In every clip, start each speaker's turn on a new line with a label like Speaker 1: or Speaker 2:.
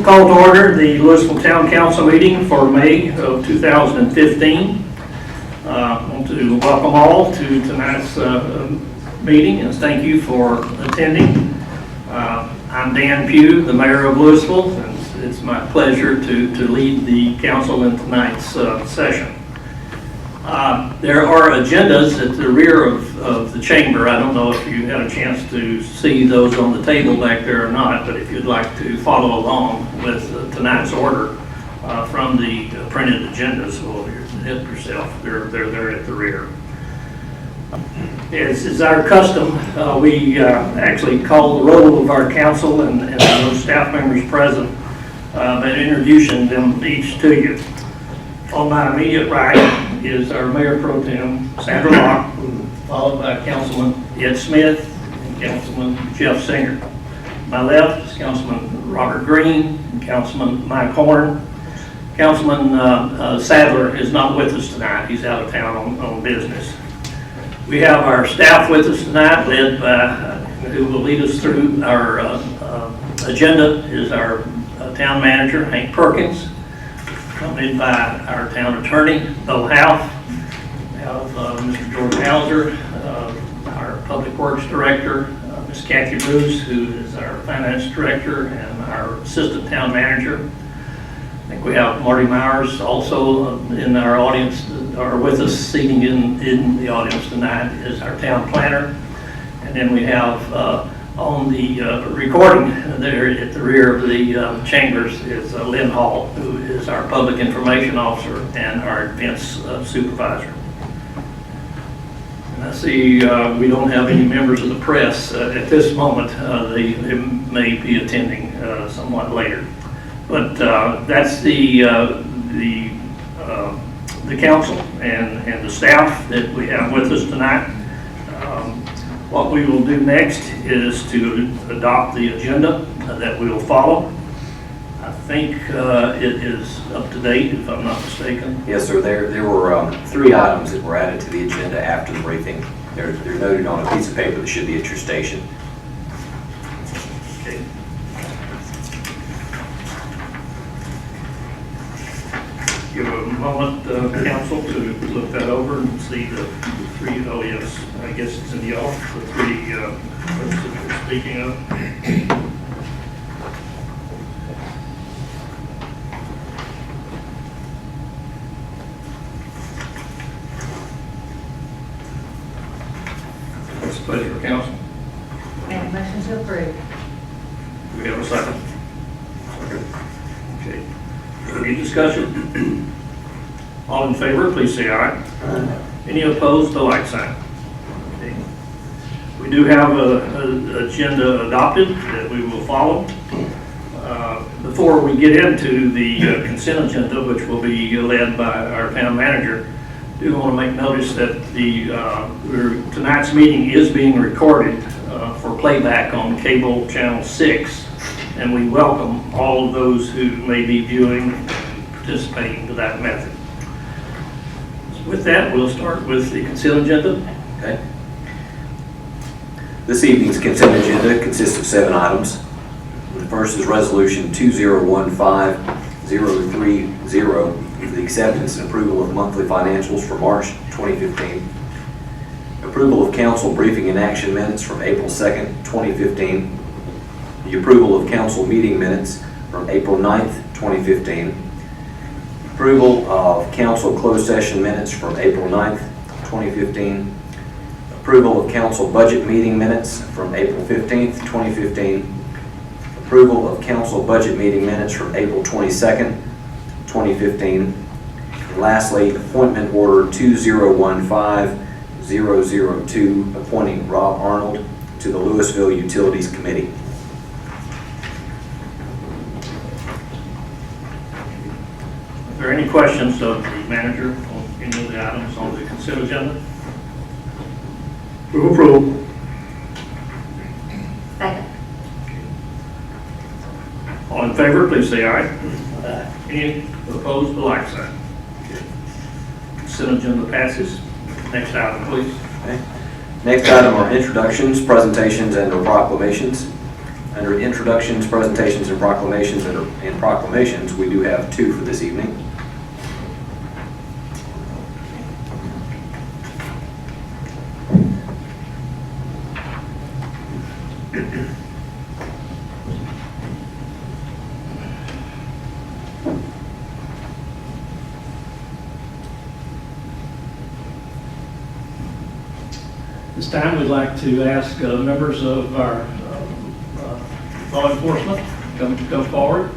Speaker 1: Call to order the Lewisville Town Council meeting for May of 2015. I want to welcome all to tonight's meeting and thank you for attending. I'm Dan Pugh, the mayor of Lewisville, and it's my pleasure to lead the council in tonight's session. There are agendas at the rear of the chamber. I don't know if you had a chance to see those on the table back there or not, but if you'd like to follow along with tonight's order from the printed agendas, well, help yourself. They're there at the rear. As is our custom, we actually call the roll of our council and those staff members present, but introducing them each to you. On my immediate right is our Mayor Pro Tem, Sandra Locke, followed by Councilman Ed Smith and Councilman Jeff Singer. My left is Councilman Robert Green and Councilman Mike Horn. Councilman Sadler is not with us tonight. He's out of town on business. We have our staff with us tonight, led by, who will lead us through our agenda, is our town manager, Hank Perkins, accompanied by our town attorney, Bo Howe. We have Mr. George Hauser, our public works director, Ms. Kathy Bruce, who is our finance director and our assistant town manager. I think we have Marty Myers also in our audience, or with us seating in the audience tonight, is our town planner. And then we have on the recording there at the rear of the chambers is Lynn Hall, who is our public information officer and our events supervisor. And I see we don't have any members of the press at this moment. They may be attending somewhat later. But that's the council and the staff that we have with us tonight. What we will do next is to adopt the agenda that we will follow. I think it is up to date, if I'm not mistaken.
Speaker 2: Yes, sir. There were 3 items that were added to the agenda after the briefing. They're noted on a piece of paper that should be at your station.
Speaker 1: Okay. Give a moment, council, to look that over and see the 3. Oh yes, I guess it's in the off. The 3 that we're speaking of. What's the pleasure of council?
Speaker 3: Make a motion to approve.
Speaker 1: Do we have a second? Okay. Any discussion? All in favor, please say aye. Aye. Any opposed, the like sign. Okay. We do have an agenda adopted that we will follow. Before we get into the consent agenda, which will be led by our town manager, I do want to make notice that tonight's meeting is being recorded for playback on cable channel 6, and we welcome all of those who may be viewing and participating to that method. So with that, we'll start with the consent agenda.
Speaker 2: Okay. This evening's consent agenda consists of 7 items. The first is Resolution 2015-030 for the acceptance and approval of monthly financials for March 2015. Approval of council briefing and action minutes from April 2nd, 2015. The approval of council meeting minutes from April 9th, 2015. Approval of council closed session minutes from April 9th, 2015. Approval of council budget meeting minutes from April 15th, 2015. Approval of council budget meeting minutes from April 22nd, 2015. And lastly, appointment order 2015-002, appointing Rob Arnold to the Lewisville Utilities Committee.
Speaker 1: Are there any questions of the manager on any of the items on the consent agenda? Move approval.
Speaker 3: Second.
Speaker 1: All in favor, please say aye. Aye. Any opposed, the like sign. Consent agenda passes. Next item, please.
Speaker 2: Okay. Next item are introductions, presentations, and/or proclamations. Under introductions, presentations, and proclamations, we do have two for this evening.
Speaker 1: This time, we'd like to ask members of our law enforcement to come forward.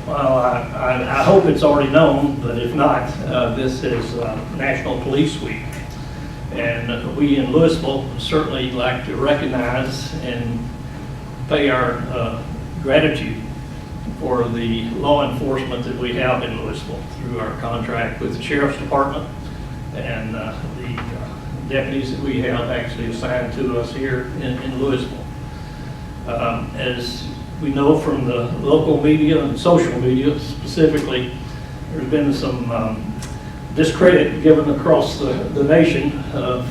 Speaker 1: Well, I hope it's already known, but if not, this is National Police Week. And we in Lewisville certainly like to recognize and pay our gratitude for the law enforcement that we have in Lewisville through our contract with the Sheriff's Department and the deputies that we have actually assigned to us here in Lewisville. As we know from the local media and social media specifically, there's been some discredit given across the nation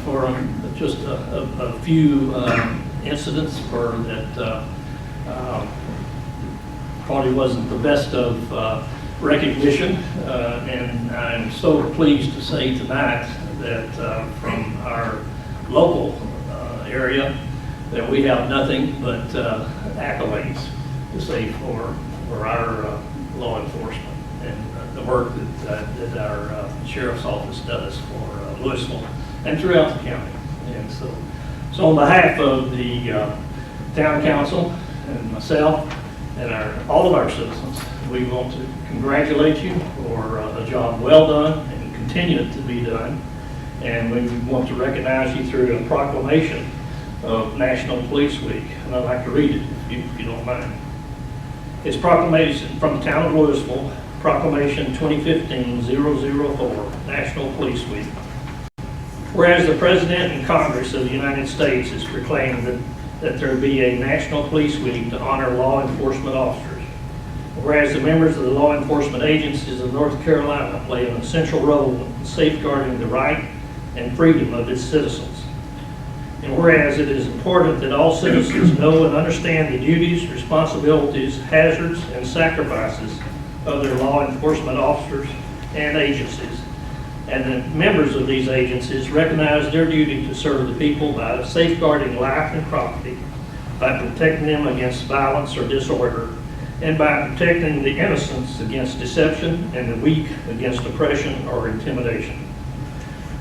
Speaker 1: for just a few incidents for that probably wasn't the best of recognition. And I'm so pleased to say tonight that from our local area that we have nothing but accolades to say for our law enforcement and the work that our sheriff's office does for Lewisville and throughout the county. And so on behalf of the town council and myself and all of our citizens, we want to congratulate you for a job well done and continue it to be done. And we want to recognize you through a proclamation of National Police Week. And I'd like to read it if you don't mind. It's proclamation from the town of Lewisville, Proclamation 2015-004, National Police Week. Whereas the President and Congress of the United States has proclaimed that there be a National Police Week to honor law enforcement officers. Whereas the members of the law enforcement agencies of North Carolina play an essential role in safeguarding the right and freedom of its citizens. And whereas it is important that all citizens know and understand the duties, responsibilities, hazards, and sacrifices of their law enforcement officers and agencies, and that members of these agencies recognize their duty to serve the people by safeguarding life and property, by protecting them against violence or disorder, and by protecting the innocent against deception and the weak against oppression or intimidation.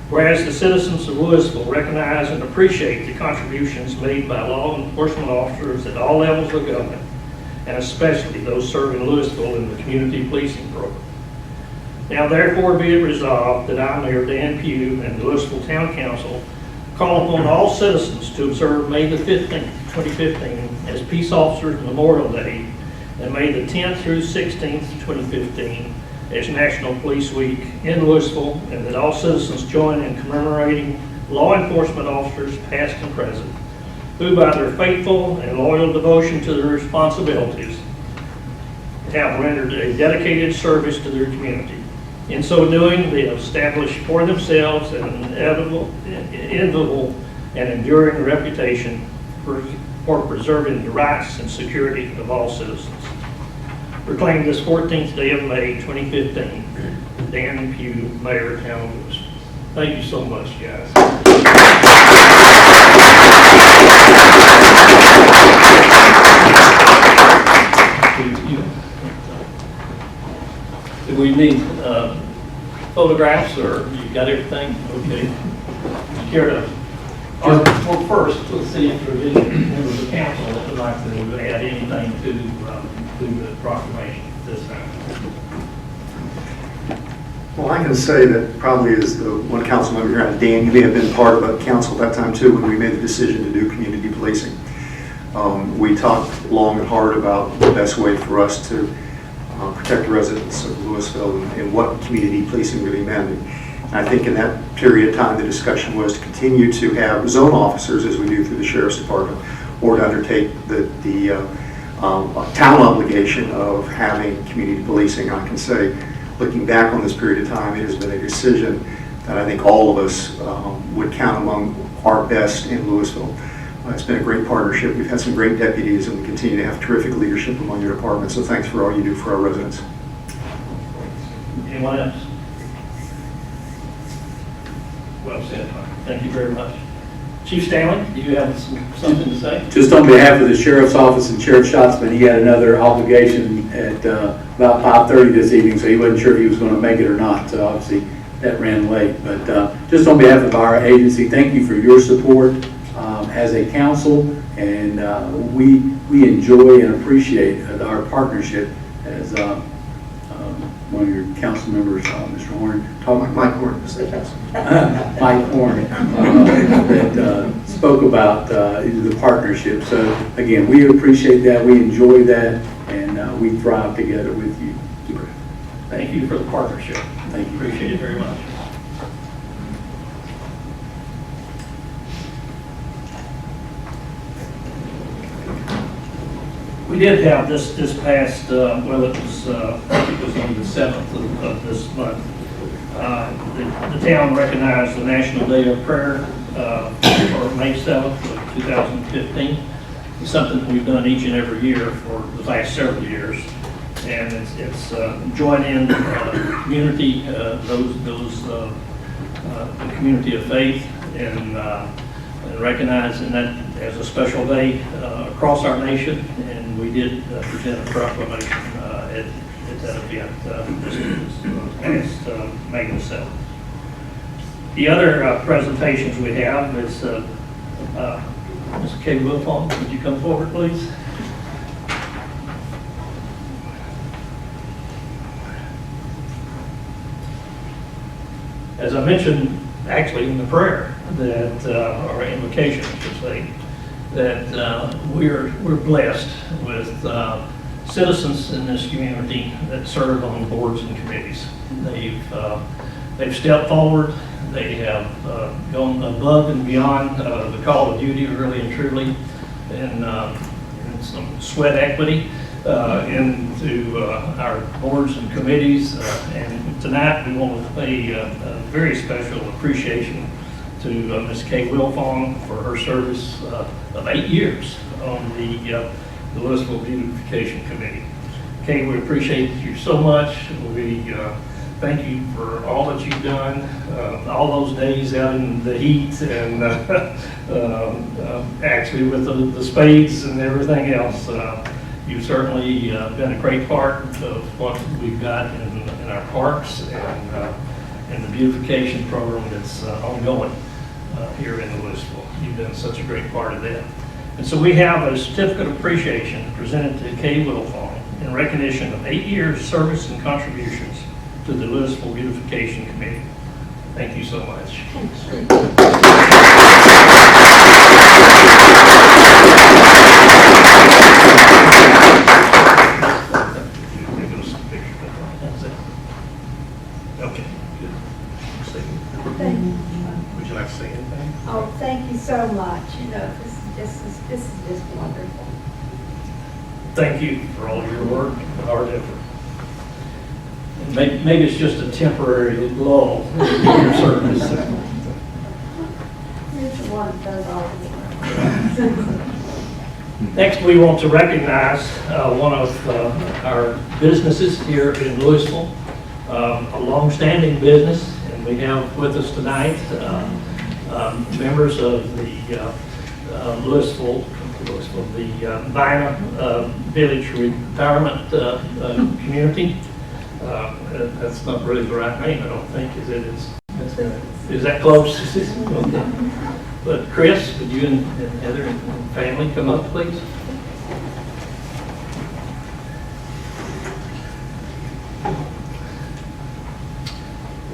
Speaker 1: Whereas the citizens of Lewisville recognize and appreciate the contributions made by law enforcement officers at all levels of government, and especially those serving Lewisville in the community policing program. Now therefore be it resolved that I, Mayor Dan Pugh, and the Lewisville Town Council call upon all citizens to observe May the 15th, 2015 as Peace Officers Memorial Day, and May the 10th through 16th, 2015 as National Police Week in Lewisville, and that all citizens join in commemorating law enforcement officers past and present, who by their faithful and loyal devotion to their responsibilities have rendered a dedicated service to their community. In so doing, they have established for themselves an inevitable and enduring reputation for preserving the rights and security of all citizens. Proclaimed this 14th day of May 2015, Dan Pugh, Mayor of Town of Lewisville. Thank you so much, guys. Do we need photographs, or you got everything? Okay. You care to? Well, first, let's see if there is any members of council that would like to add anything to the proclamation this time.
Speaker 4: Well, I can say that probably as the one council member here, Dan, you may have been part of the council at that time too when we made the decision to do community policing. We talked long and hard about the best way for us to protect the residents of Lewisville and what community policing really meant. And I think in that period of time, the discussion was to continue to have zone officers, as we do through the Sheriff's Department, or to undertake the town obligation of having community policing. I can say, looking back on this period of time, it has been a decision that I think all of us would count among our best in Lewisville. It's been a great partnership. We've had some great deputies, and we continue to have terrific leadership among your department. So thanks for all you do for our residents.
Speaker 1: Anyone else? Well said. Thank you very much. Chief Stanley, do you have something to say?
Speaker 5: Just on behalf of the Sheriff's Office and Sheriff Schatzman, he had another obligation at about 5:30 this evening, so he wasn't sure if he was going to make it or not. So obviously that ran late. But just on behalf of our agency, thank you for your support as a council, and we enjoy and appreciate our partnership as one of your council members, Mr. Horn,
Speaker 4: Mike Horn, Mr. Council.
Speaker 5: Mike Horn, that spoke about the partnership. So again, we appreciate that, we enjoy that, and we thrive together with you.
Speaker 1: Thank you for the partnership.
Speaker 5: Thank you.
Speaker 1: Appreciate it very much. We did have this past, well, it was, I think it was on the 7th of this month. The town recognized the National Day of Prayer for May 7th of 2015. It's something that we've done each and every year for the last several years. And it's join in community, the community of faith, and recognizing that as a special day across our nation. And we did present a proclamation at that event this past May the 7th. The other presentations we have is Mr. Kay Wilfong. Would you come forward, please? As I mentioned, actually in the prayer, that or invocation, I should say, that we're blessed with citizens in this community that serve on boards and committees. They've stepped forward. They have gone above and beyond the call of duty, really and truly, and some sweat equity into our boards and committees. And tonight we want to pay a very special appreciation to Ms. Kay Wilfong for her service of 8 years on the Lewisville Beautification Committee. Kay, we appreciate you so much. We thank you for all that you've done, all those days out in the heat and actually with the spades and everything else. You've certainly been a great part of what we've got in our parks and the beautification program that's ongoing here in Lewisville. You've been such a great part of that. And so we have a certificate of appreciation presented to Kay Wilfong in recognition of 8 years service and contributions to the Lewisville Beautification Committee. Thank you so much. Okay.
Speaker 6: Thank you.
Speaker 1: Would you like to say anything?
Speaker 6: Oh, thank you so much. You know, this is just wonderful.
Speaker 1: Thank you for all your work and hard effort. And maybe it's just a temporary lull in your service.
Speaker 6: Here's the one that does all the work.
Speaker 1: Next, we want to recognize one of our businesses here in Lewisville, a long-standing business, and we have with us tonight members of the Lewisville, the Vina Village Retirement Community. That's not really the right name, I don't think, is it? Is that close? Okay. But Chris, would you and Heather and family come up, please?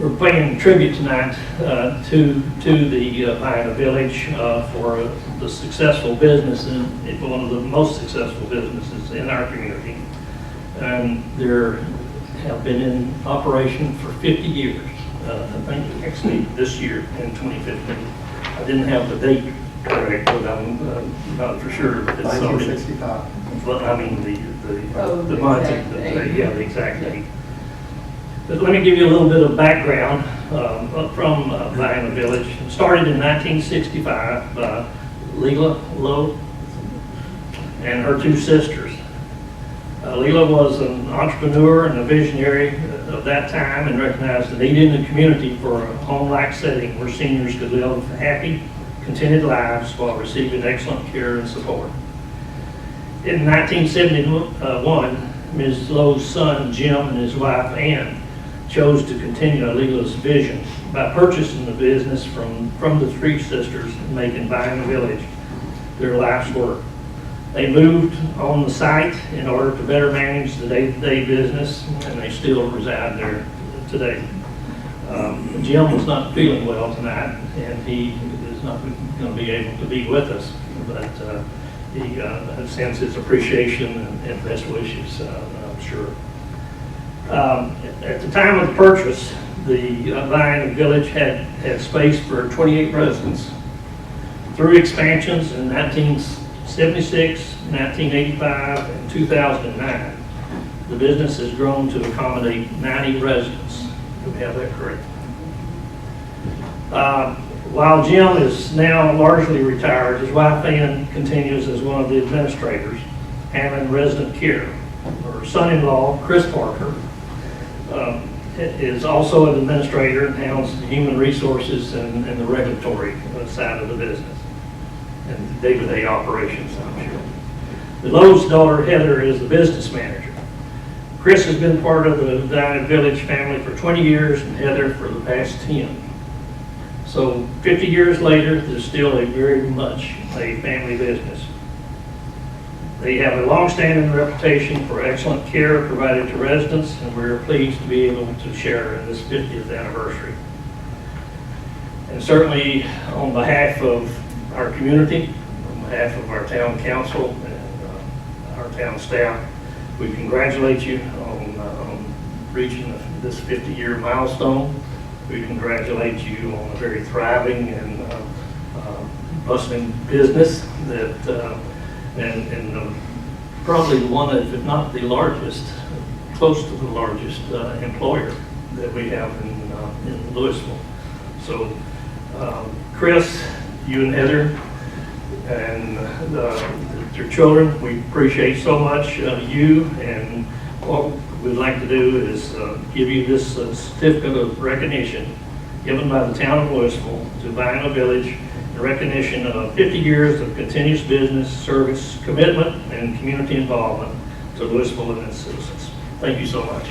Speaker 1: We're paying tribute tonight to the Vina Village for the successful business, and one of the most successful businesses in our community. And they have been in operation for 50 years. I think actually this year in 2015. I didn't have the date correct, but I'm not for sure if it's already.
Speaker 4: 1965.
Speaker 1: But I mean,
Speaker 3: Oh,
Speaker 1: the
Speaker 3: the
Speaker 1: month,
Speaker 3: exact date.
Speaker 1: yeah, the exact date. But let me give you a little bit of background from Vienna Village. It started in 1965 by Leila Lowe and her two sisters. Leila was an entrepreneur and a visionary of that time and recognized the need in the community for a home-like setting where seniors could live happy, contented lives while receiving excellent care and support. In 1971, Ms. Lowe's son, Jim, and his wife, Ann, chose to continue Leila's vision by purchasing the business from the three sisters and making Vienna Village their life's work. They moved on the site in order to better manage the day-to-day business, and they still reside there today. Jim was not feeling well tonight, and he is not going to be able to be with us, but he sends his appreciation and best wishes, I'm sure. At the time of the purchase, the Vienna Village had space for 28 residents. Through expansions in 1976, 1985, and 2009, the business has grown to accommodate 90 residents. Do we have that correct? While Jim is now largely retired, his wife Ann continues as one of the administrators, handling resident care. Her son-in-law, Chris Parker, is also an administrator and handles the human resources and the regulatory side of the business and day-to-day operations, I'm sure. The Lowe's daughter, Heather, is the business manager. Chris has been part of the Vienna Village family for 20 years and Heather for the past 10. So 50 years later, there's still very much a family business. They have a long-standing reputation for excellent care provided to residents, and we're pleased to be able to share in this 50th anniversary. And certainly on behalf of our community, on behalf of our town council and our town staff, we congratulate you on reaching this 50-year milestone. We congratulate you on a very thriving and bustling business that and probably one of, if not the largest, close to the largest employer that we have in Lewisville. So, Chris, you and Heather, and your children, we appreciate so much you, and what we'd like to do is give you this certificate of recognition given by the town of Lewisville to Vienna Village in recognition of 50 years of continuous business, service, commitment, and community involvement to Lewisville and its citizens. Thank you so much.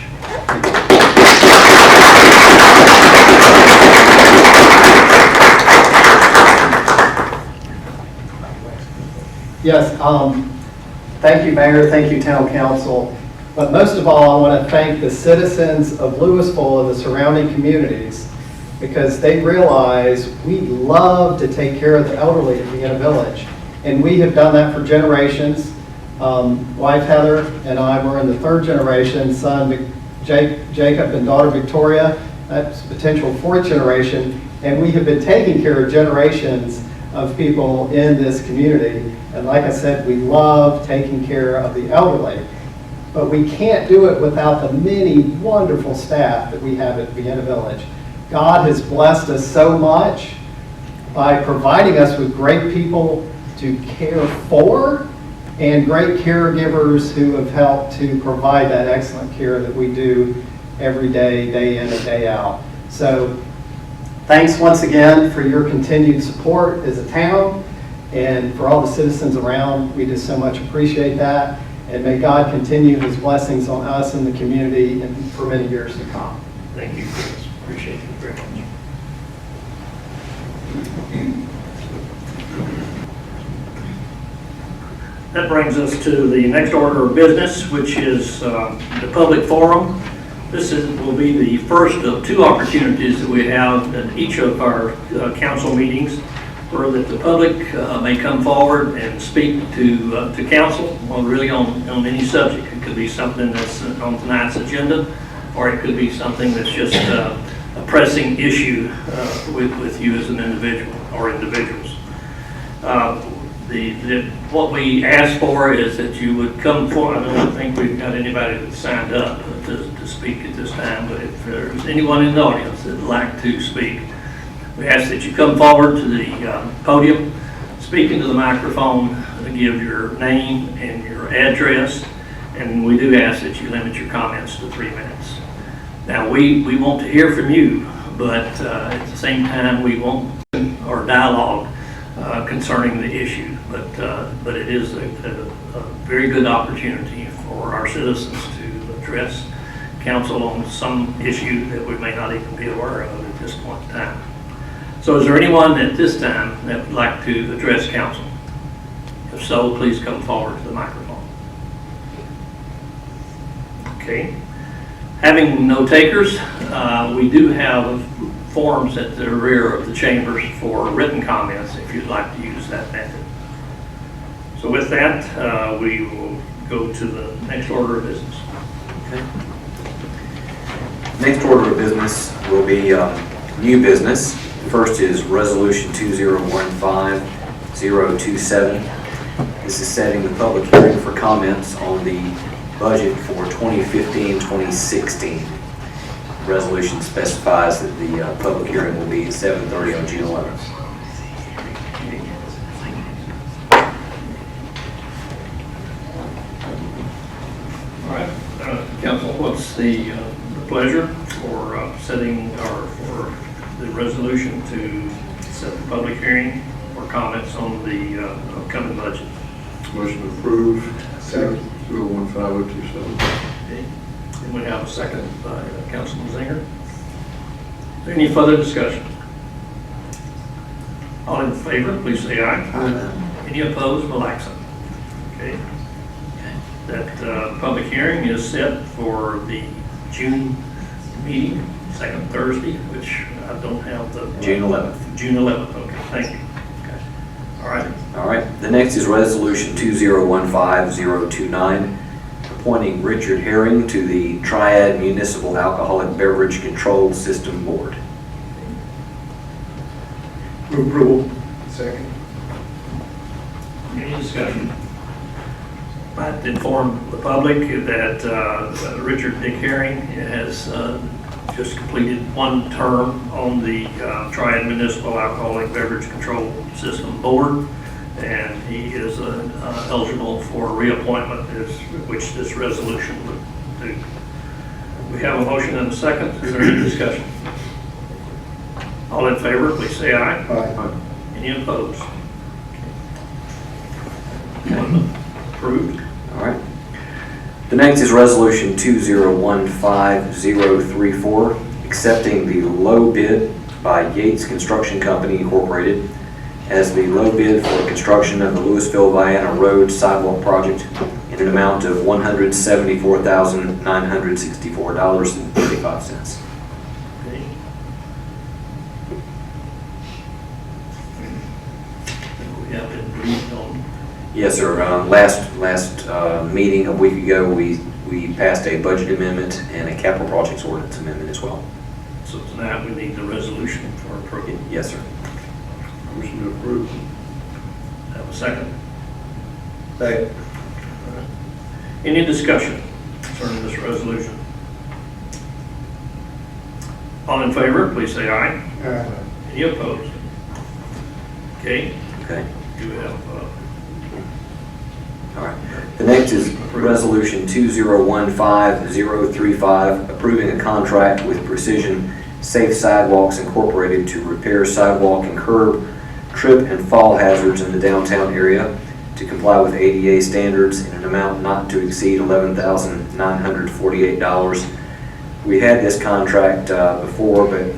Speaker 7: Yes, thank you, Mayor, thank you, Town Council. But most of all, I want to thank the citizens of Lewisville and the surrounding communities because they realize we love to take care of the elderly at Vienna Village. And we have done that for generations. Wife Heather and I were in the third generation, son Jacob and daughter Victoria, that's potential fourth generation. And we have been taking care of generations of people in this community. And like I said, we love taking care of the elderly. But we can't do it without the many wonderful staff that we have at Vienna Village. God has blessed us so much by providing us with great people to care for and great caregivers who have helped to provide that excellent care that we do every day, day in and day out. So thanks once again for your continued support as a town and for all the citizens around. We just so much appreciate that. And may God continue His blessings on us and the community and for many years to come.
Speaker 1: Thank you, Chris. Appreciate you very much. That brings us to the next order of business, which is the public forum. This will be the first of two opportunities that we have at each of our council meetings where that the public may come forward and speak to council on really on any subject. It could be something that's on tonight's agenda, or it could be something that's just a pressing issue with you as an individual or individuals. What we ask for is that you would come forward. I don't think we've got anybody that signed up to speak at this time, but if there's anyone in the audience that would like to speak, we ask that you come forward to the podium, speak into the microphone, give your name and your address, and we do ask that you limit your comments to 3 minutes. Now, we want to hear from you, but at the same time, we want our dialogue concerning the issue. But it is a very good opportunity for our citizens to address council on some issue that we may not even be aware of at this point in time. So is there anyone at this time that would like to address council? If so, please come forward to the microphone. Okay. Having no takers, we do have forms at the rear of the chambers for written comments if you'd like to use that method. So with that, we will go to the next order of business.
Speaker 2: Okay. Next order of business will be new business. First is Resolution 2015-027. This is setting the public hearing for comments on the budget for 2015-2016. Resolution specifies that the public hearing will be at 7:30 on June 11th.
Speaker 1: All right, council, what's the pleasure for setting or for the resolution to set the public hearing for comments on the upcoming budget?
Speaker 8: Motion approved. 015-027.
Speaker 1: Okay. And we have a second by Councilman Zinger. Is there any further discussion? All in favor, please say aye.
Speaker 8: Aye.
Speaker 1: Any opposed, will like sign. Okay. That public hearing is set for the June meeting, second Thursday, which I don't have the...
Speaker 2: June 11th.
Speaker 1: June 11th, okay, thank you. Okay. All right.
Speaker 2: All right. The next is Resolution 2015-029, appointing Richard Herring to the Triad Municipal Alcoholic Beverage Control System Board.
Speaker 8: Move approval. Second.
Speaker 1: Any discussion? I'd inform the public that Richard Dick Herring has just completed one term on the Triad Municipal Alcoholic Beverage Control System Board, and he is eligible for reappointment, which this resolution would do. We have a motion and a second. Is there any discussion? All in favor, please say aye.
Speaker 8: Aye.
Speaker 1: Any opposed? Approved.
Speaker 2: All right. The next is Resolution 2015-034, accepting the low bid by Yates Construction Company Incorporated as the low bid for construction of the Lewisville-Vienna Road Sidewalk Project in an amount of $174,964.35.
Speaker 1: Okay. We have been briefed on.
Speaker 2: Yes, sir. Last meeting a week ago, we passed a budget amendment and a capital projects ordinance amendment as well.
Speaker 1: So tonight we need the resolution for approval.
Speaker 2: Yes, sir.
Speaker 8: Motion to approve.
Speaker 1: Have a second.
Speaker 8: Second.
Speaker 1: Any discussion concerning this resolution? All in favor, please say aye.
Speaker 8: Aye.
Speaker 1: Any opposed? Okay,
Speaker 2: Okay.
Speaker 1: do we have,
Speaker 2: All right. The next is Resolution 2015-035, approving a contract with Precision Safe Sidewalks Incorporated to repair sidewalk and curb, trip and fall hazards in the downtown area to comply with ADA standards in an amount not to exceed $11,948. We had this contract before, but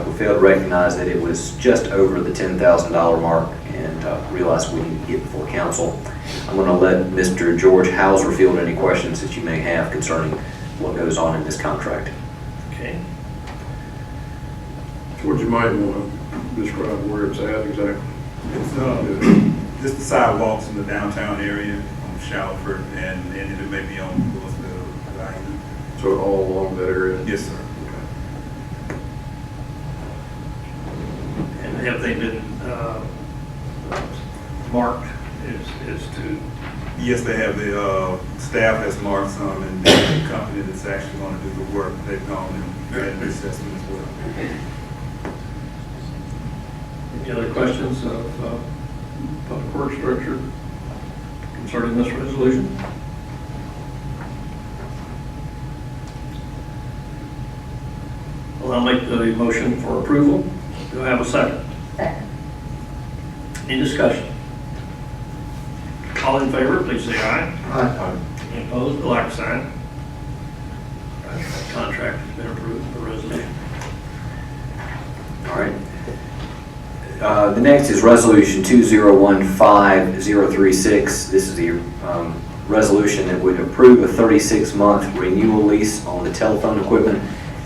Speaker 2: we failed to recognize that it was just over the $10,000 mark and realized we need to get before council. I'm going to let Mr. George Hauser field any questions that you may have concerning what goes on in this contract.
Speaker 1: okay,
Speaker 8: George, you might want to describe where it's at exactly.
Speaker 9: It's just the sidewalks in the downtown area on Shalford and it may be on Lewisville.
Speaker 8: So all along that area?
Speaker 9: Yes, sir.
Speaker 1: have they been marked as to,
Speaker 9: Yes, they have the staff that's marked some, and the company that's actually going to do the work, they've gone and had an assessment as well.
Speaker 1: any other questions of Public Works Director concerning this resolution? Well, I'll make the motion for approval. Do I have a second?
Speaker 3: Second.
Speaker 1: Any discussion? All in favor, please say aye.
Speaker 4: Aye.
Speaker 1: Any opposed, the like sign. That contract has been approved, the resolution.
Speaker 2: All right. The next is Resolution 2015036. This is the resolution that would approve a 36-month renewal lease on the telephone equipment.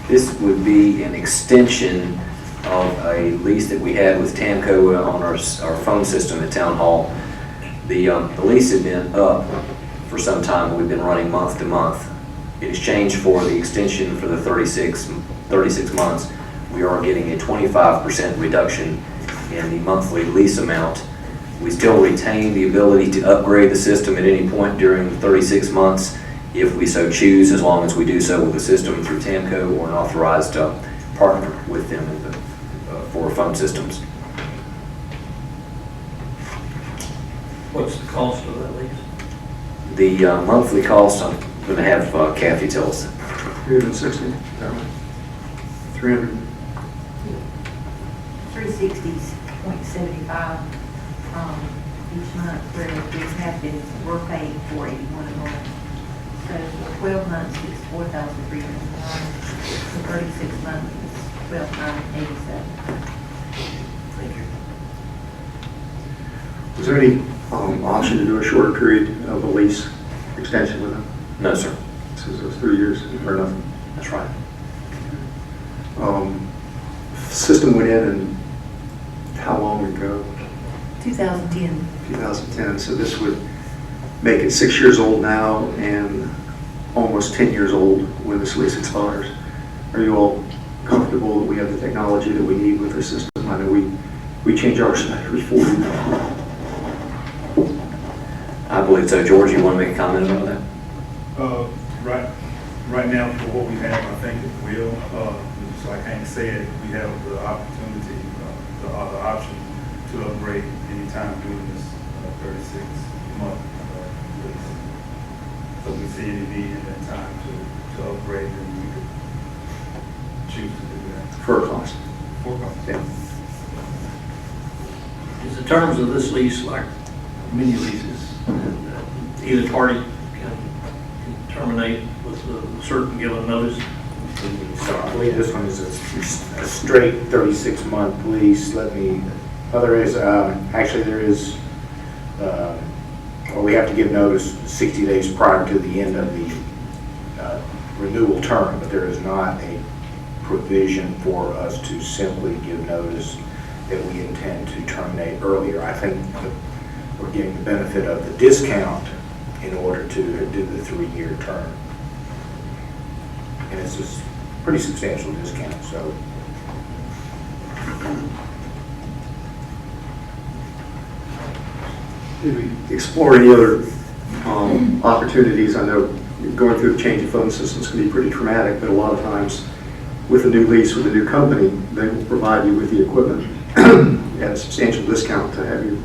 Speaker 2: This would be an extension of a lease that we had with Tamco on our phone system at Town Hall. The lease had been up for some time, but we've been running month to month. In exchange for the extension for the 36 months, we are getting a 25% reduction in the monthly lease amount. We still retain the ability to upgrade the system at any point during the 36 months if we so choose, as long as we do so with the system through Tamco or an authorized partner with them for phone systems.
Speaker 1: What's the cost of that lease?
Speaker 2: The monthly cost, I'm going to have Kathy tell us.
Speaker 4: 360, 300.
Speaker 3: 360.75 each month, whereas we have been, we're paid $481 a month. So for 12 months, it's $4,309. For 36 months, it's $12,987.
Speaker 1: Thank you.
Speaker 4: Was there any option to do a shorter period of a lease extension with them?
Speaker 2: No, sir.
Speaker 4: So it was 3 years or nothing?
Speaker 2: That's right.
Speaker 4: System went in and how long ago?
Speaker 3: 2010.
Speaker 4: 2010. So this would make it 6 years old now and almost 10 years old when this lease expires. Are you all comfortable that we have the technology that we need with this system? I know we change ours every 4 years.
Speaker 2: I believe so. George, you want to make a comment about that?
Speaker 9: Right now, for what we have, I think it will. Just like Hank said, we have the opportunity, the option to upgrade anytime during this 36-month lease. So if we see any need in that time to upgrade, then we could choose to do that.
Speaker 4: For a cost.
Speaker 9: For cost.
Speaker 4: Yeah.
Speaker 1: Is the terms of this lease like mini leases? Either party can terminate with a certain given notice?
Speaker 10: So I believe this one is a straight 36-month lease. Well, we have to give notice 60 days prior to the end of the renewal term, but there is not a provision for us to simply give notice that we intend to terminate earlier. I think that we're getting the benefit of the discount in order to do the 3-year term. And it's a pretty substantial discount, so.
Speaker 4: Did we explore any other opportunities? I know going through the change of phone systems can be pretty traumatic, but a lot of times with a new lease with a new company, they will provide you with the equipment at a substantial discount to have you,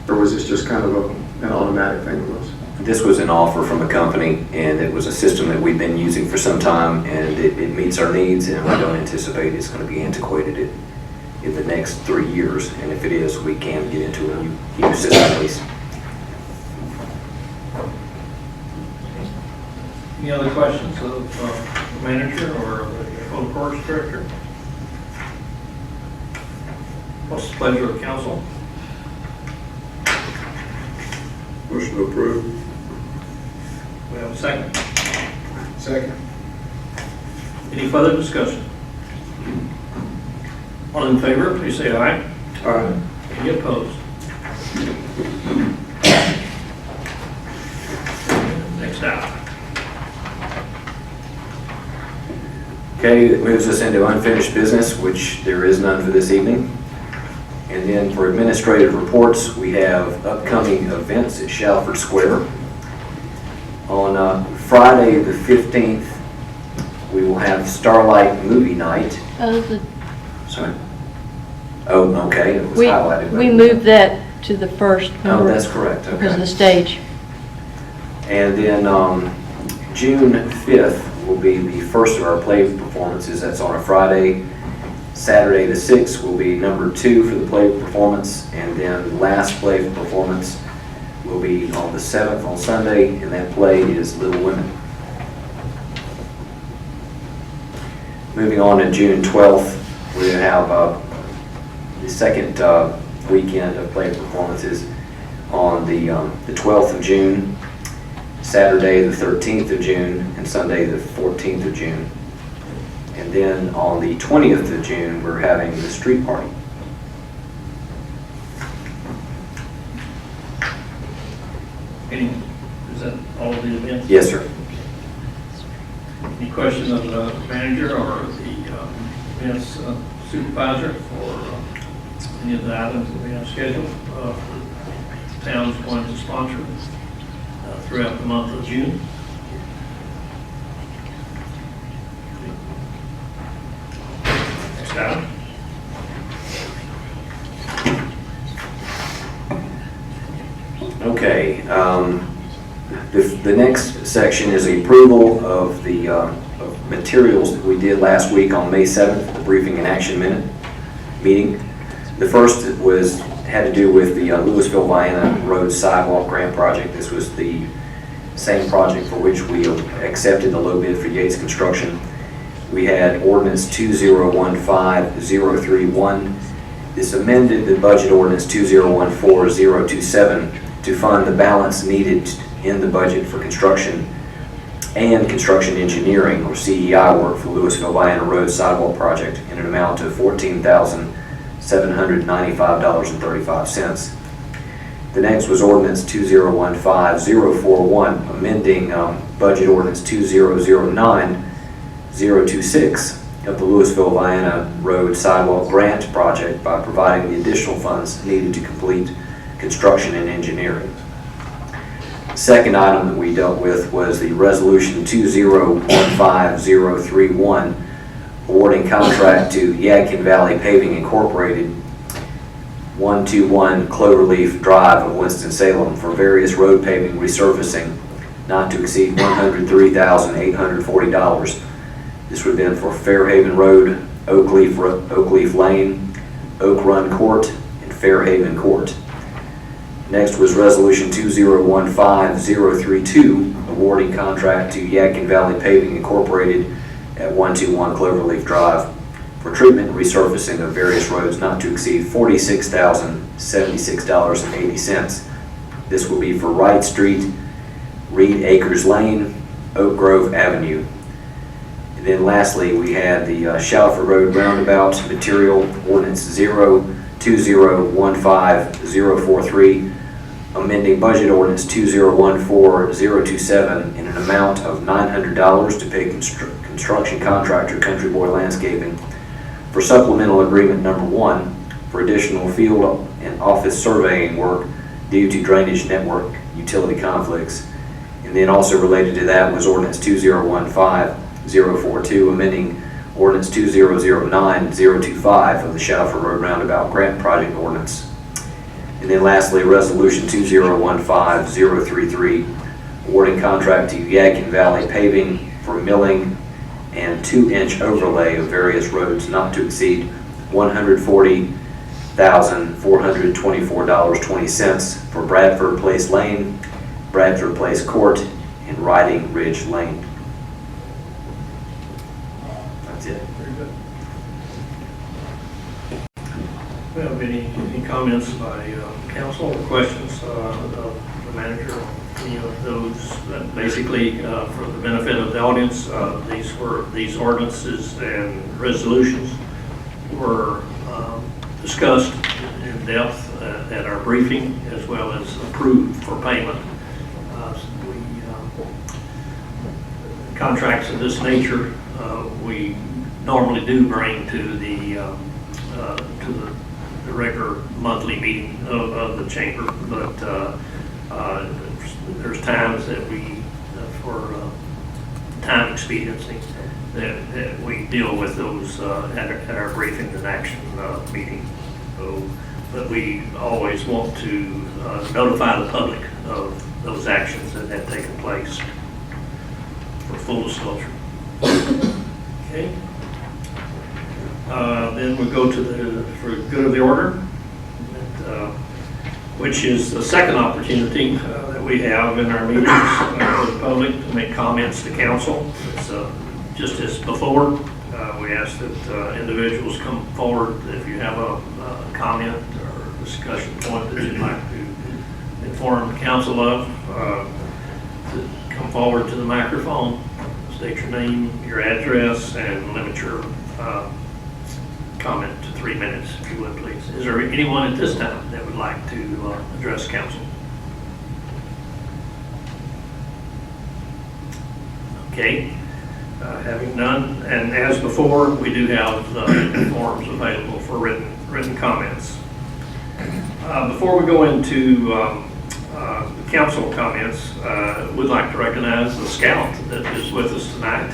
Speaker 4: or was this just kind of an automatic thing with us?
Speaker 2: This was an offer from a company, and it was a system that we've been using for some time, and it meets our needs, and I don't anticipate it's going to be antiquated in the next 3 years. And if it is, we can get into a new system lease.
Speaker 1: Any other questions of the manager or the Public Works Director? What's the pleasure of council?
Speaker 8: Motion to approve.
Speaker 1: We have a second.
Speaker 8: Second.
Speaker 1: Any further discussion? All in favor, please say aye.
Speaker 8: Aye.
Speaker 1: Any opposed? Next out.
Speaker 2: Okay, that moves us into unfinished business, which there is none for this evening. And then for administrative reports, we have upcoming events at Shalford Square. On Friday the 15th, we will have Starlight Movie Night. Sorry. Oh, okay, it was highlighted.
Speaker 11: We moved that to the first.
Speaker 2: Oh, that's correct, okay.
Speaker 11: Because of the stage.
Speaker 2: And then June 5th will be the first of our play performances. That's on a Friday. Saturday the 6th will be number 2 for the play performance. And then the last play performance will be on the 7th on Sunday, and that play is Little Women. Moving on to June 12th, we have the second weekend of play performances on the 12th of June, Saturday the 13th of June, and Sunday the 14th of June. And then on the 20th of June, we're having the street party.
Speaker 1: Is that all of the events?
Speaker 2: Yes, sir.
Speaker 1: Any questions of the manager or the events supervisor for any of the items that we have scheduled? The town's going to sponsor throughout the month of June. Next item.
Speaker 2: Okay, the next section is the approval of the of materials that we did last week on May 7th, the briefing and action meeting. The first had to do with the Lewisville Vienna Road Sidewalk Grant Project. This was the same project for which we accepted the low bid for Yates Construction. We had ordinance 2015-031. This amended the budget ordinance 2014-027 to fund the balance needed in the budget for construction and construction engineering, or CEI work, for Lewisville Vienna Road Sidewalk Project in an amount of $14,795.35. The next was ordinance 2015-041, amending budget ordinance 2009-026 of the Lewisville Vienna Road Sidewalk Grant Project by providing the additional funds needed to complete construction and engineering. The second item that we dealt with was the resolution 2015-031, awarding contract to Yadkin Valley Paving Incorporated, 121 Cloverleaf Drive of Winston-Salem, for various road paving resurfacing not to exceed $103,840. This would have been for Fairhaven Road, Oakleaf Lane, Oak Run Court, and Fairhaven Court. Next was resolution 2015-032, awarding contract to Yadkin Valley Paving Incorporated at 121 Cloverleaf Drive for treatment and resurfacing of various roads not to exceed $46,076.80. This will be for Wright Street, Reed Acres Lane, Oak Grove Avenue. And then lastly, we had the Shalford Road Roundabout material ordinance 02015-043, amending budget ordinance 2014-027 in an amount of $900 to pay construction contractor Country Boy Landscaping for supplemental agreement number 1 for additional field and office surveying work due to drainage network utility conflicts. And then also related to that was ordinance 2015-042, amending ordinance 2009-025 of the Shalford Road Roundabout Grant Project ordinance. And then lastly, resolution 2015-033, awarding contract to Yadkin Valley Paving for milling and 2-inch overlay of various roads not to exceed $140,424.20 for Bradford Place Lane, Bradford Place Court, and Riding Ridge Lane. That's it.
Speaker 1: Very good. Well, any comments by council or questions of the manager? Any of those, basically, for the benefit of the audience, these ordinances and resolutions were discussed in depth at our briefing, as well as approved for payment. Contracts of this nature we normally do bring to the the regular monthly meeting of the chamber, but there's times that we, for time expediency, that we deal with those at our briefing and action meeting. So, but we always want to notify the public of those actions that have taken place for full disclosure. Okay. Then we go to for good of the order, which is the second opportunity that we have in our meetings for the public to make comments to council. It's just as before, we ask that individuals come forward if you have a comment or discussion point that you'd like to inform the council of, to come forward to the microphone, state your name, your address, and limit your comment to 3 minutes, if you would, please. Is there anyone at this time that would like to address council? Okay. Having none, and as before, we do have forms available for written comments. Before we go into the council comments, we'd like to recognize the scout that is with us tonight.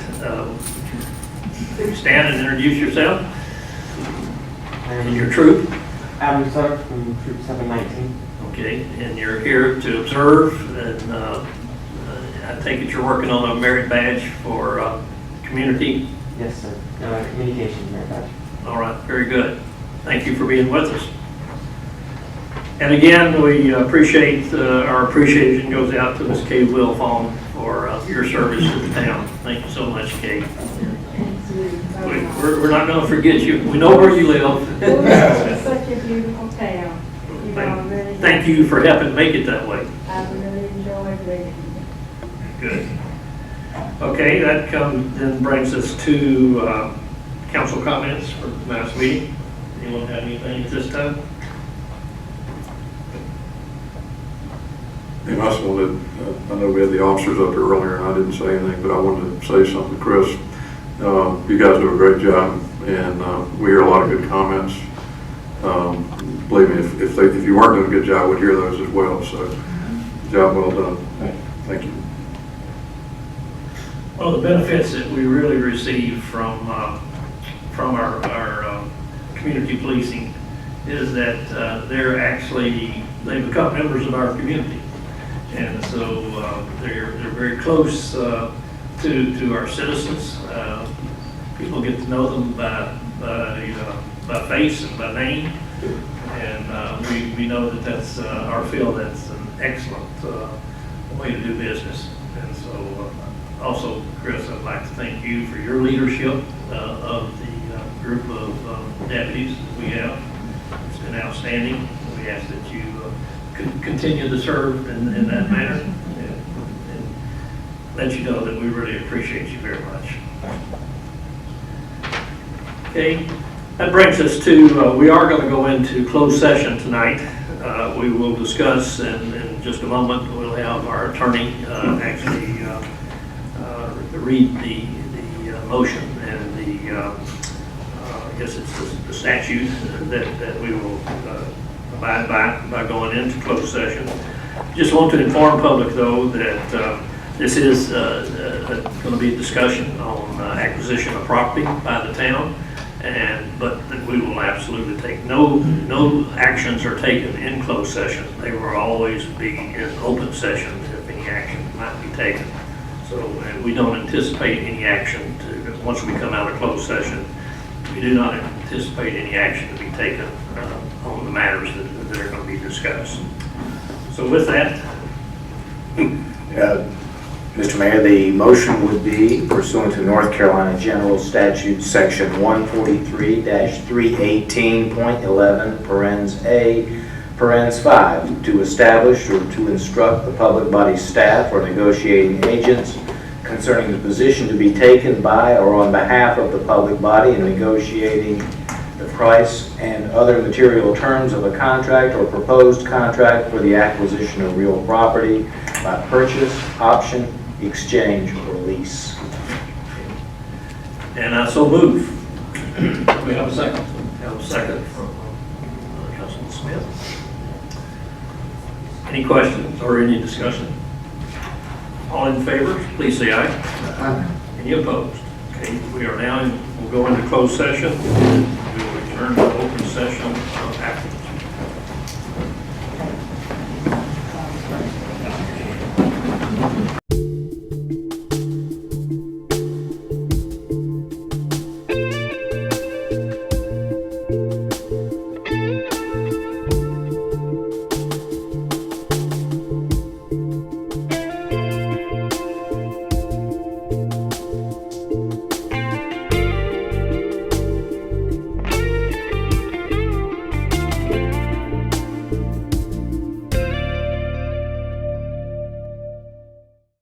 Speaker 1: Stand and introduce yourself and your troop.
Speaker 12: Adam Sutter from Troop 719.
Speaker 1: Okay, and you're here to observe, and I take it you're working on a merit badge for community?
Speaker 12: Yes, sir. Communications merit badge.
Speaker 1: All right, very good. Thank you for being with us. And again, we appreciate, our appreciation goes out to Ms. Kay Wilfong for your service to the town. Thank you so much, Kay. We're not going to forget you. We know where you live.
Speaker 6: It's such a beautiful town. You know, I really
Speaker 1: Thank you for helping make it that way.
Speaker 6: I really enjoyed living here.
Speaker 1: Good. Okay, that then brings us to council comments for the last meeting. Anyone have anything at this time?
Speaker 8: And I just wanted, I know we had the officers up here earlier and I didn't say anything, but I wanted to say something to Chris. You guys do a great job, and we hear a lot of good comments. Believe me, if you weren't doing a good job, we'd hear those as well. So, job well done. Thank you.
Speaker 1: Well, the benefits that we really receive from our community policing is that they become members of our community, and so they're very close to our citizens. People get to know them by face and by name, and we know that that's our field. That's an excellent way to do business. And so, also, Chris, I'd like to thank you for your leadership of the group of deputies that we have. It's been outstanding. We ask that you continue to serve in that manner, and let you know that we really appreciate you very much. Okay, that brings us to, we are going to go into closed session tonight. We will discuss, in just a moment, we'll have our attorney actually read the motion and I guess it's the statute that we will abide by going into closed session. Just want to inform public, though, that this is going to be a discussion on acquisition of property by the town, but that we will absolutely take no actions are taken in closed session. They will always be in open session if any action might be taken. So we don't anticipate any action once we come out of closed session. We do not anticipate any action to be taken on the matters that are going to be discussed. So with that,
Speaker 10: Mr. Mayor, the motion would be pursuant to North Carolina General Statute Section 143-318.11, parens A, parens 5, to establish or to instruct the public body staff or negotiating agents concerning the position to be taken by or on behalf of the public body in negotiating the price and other material terms of a contract or proposed contract for the acquisition of real property by purchase, option, exchange, or lease.
Speaker 1: and I so move. We have a second. We have a second from Councilman Smith. Any questions or any discussion? All in favor, please say aye. Any opposed? Okay, we are now, we'll go into closed session. We will return to open session